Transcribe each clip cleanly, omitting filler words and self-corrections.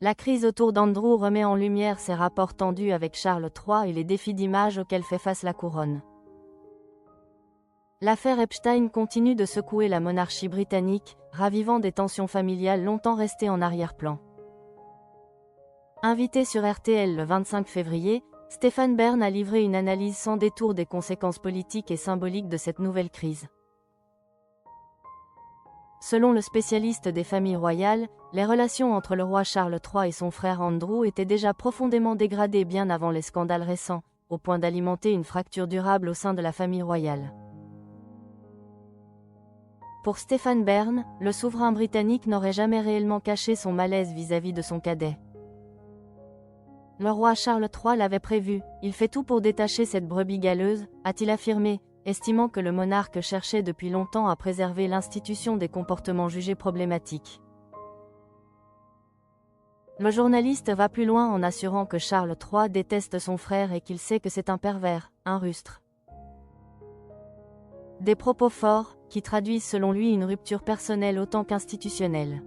La crise autour d'Andrew remet en lumière ses rapports tendus avec Charles III et les défis d'image auxquels fait face la couronne. L'affaire Epstein continue de secouer la monarchie britannique, ravivant des tensions familiales longtemps restées en arrière-plan. Invité sur RTL le 25 février, Stéphane Bern a livré une analyse sans détour des conséquences politiques et symboliques de cette nouvelle crise. Selon le spécialiste des familles royales, les relations entre le roi Charles III et son frère Andrew étaient déjà profondément dégradées bien avant les scandales récents, au point d'alimenter une fracture durable au sein de la famille royale. Pour Stéphane Bern, le souverain britannique n'aurait jamais réellement caché son malaise vis-à-vis de son cadet. Le roi Charles III l'avait prévu, il fait tout pour détacher cette brebis galeuse, a-t-il affirmé, estimant que le monarque cherchait depuis longtemps à préserver l'institution des comportements jugés problématiques. Le journaliste va plus loin en assurant que Charles III déteste son frère et qu'il sait que c'est un pervers, un rustre. Des propos forts, qui traduisent selon lui une rupture personnelle autant qu'institutionnelle.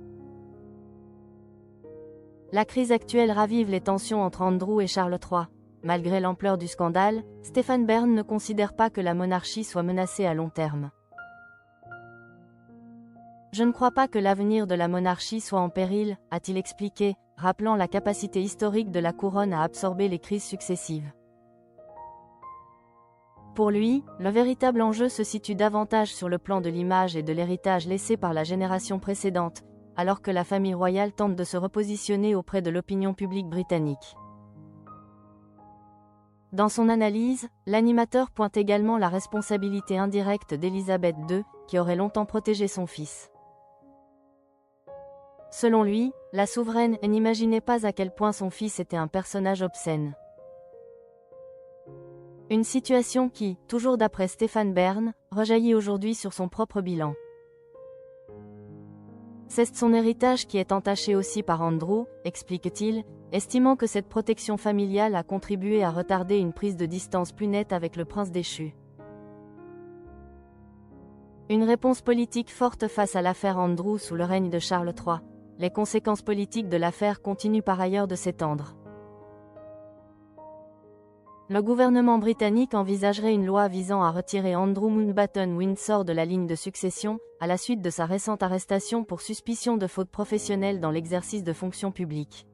La crise actuelle ravive les tensions entre Andrew et Charles III. Malgré l'ampleur du scandale, Stéphane Bern ne considère pas que la monarchie soit menacée à long terme. Je ne crois pas que l'avenir de la monarchie soit en péril, a-t-il expliqué, rappelant la capacité historique de la couronne à absorber les crises successives. Pour lui, le véritable enjeu se situe davantage sur le plan de l'image et de l'héritage laissé par la génération précédente, alors que la famille royale tente de se repositionner auprès de l'opinion publique britannique. Dans son analyse, l'animateur pointe également la responsabilité indirecte d'Élisabeth II, qui aurait longtemps protégé son fils. Selon lui, la souveraine n'imaginait pas à quel point son fils était un personnage obscène. Une situation qui, toujours d'après Stéphane Bern, rejaillit aujourd'hui sur son propre bilan. C'est son héritage qui est entaché aussi par Andrew, explique-t-il, estimant que cette protection familiale a contribué à retarder une prise de distance plus nette avec le prince déchu. Une réponse politique forte face à l'affaire Andrew sous le règne de Charles III. Les conséquences politiques de l'affaire continuent par ailleurs de s'étendre. Le gouvernement britannique envisagerait une loi visant à retirer Andrew Mountbatten-Windsor de la ligne de succession, à la suite de sa récente arrestation pour suspicion de faute professionnelle dans l'exercice de fonctions publiques.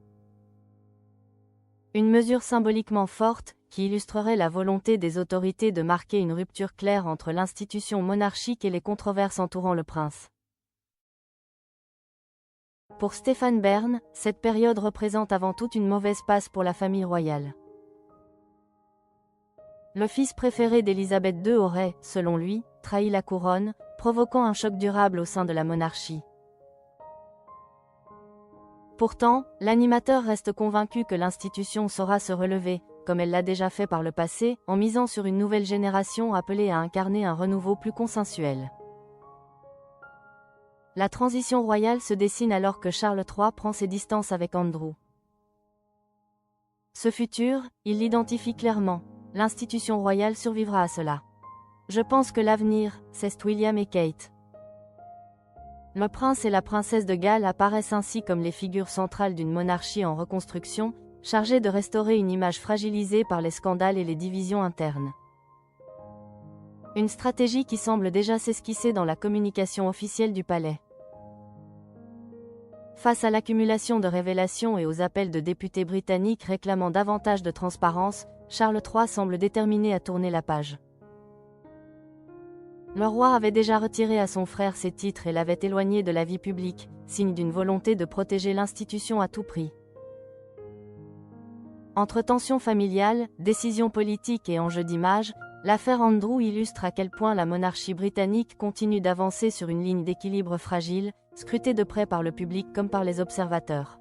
Une mesure symboliquement forte, qui illustrerait la volonté des autorités de marquer une rupture claire entre l'institution monarchique et les controverses entourant le prince. Pour Stéphane Bern, cette période représente avant tout une mauvaise passe pour la famille royale. Le fils préféré d'Élisabeth II aurait, selon lui, trahi la couronne, provoquant un choc durable au sein de la monarchie. Pourtant, l'animateur reste convaincu que l'institution saura se relever, comme elle l'a déjà fait par le passé, en misant sur une nouvelle génération appelée à incarner un renouveau plus consensuel. La transition royale se dessine alors que Charles III prend ses distances avec Andrew. Ce futur, il l'identifie clairement. L'institution royale survivra à cela. Je pense que l'avenir, c'est William et Kate. Le prince et la princesse de Galles apparaissent ainsi comme les figures centrales d'une monarchie en reconstruction, chargée de restaurer une image fragilisée par les scandales et les divisions internes. Une stratégie qui semble déjà s'esquisser dans la communication officielle du palais. Face à l'accumulation de révélations et aux appels de députés britanniques réclamant davantage de transparence, Charles III semble déterminé à tourner la page. Le roi avait déjà retiré à son frère ses titres et l'avait éloigné de la vie publique, signe d'une volonté de protéger l'institution à tout prix. Entre tensions familiales, décisions politiques et enjeux d'image, l'affaire Andrew illustre à quel point la monarchie britannique continue d'avancer sur une ligne d'équilibre fragile, scrutée de près par le public comme par les observateurs.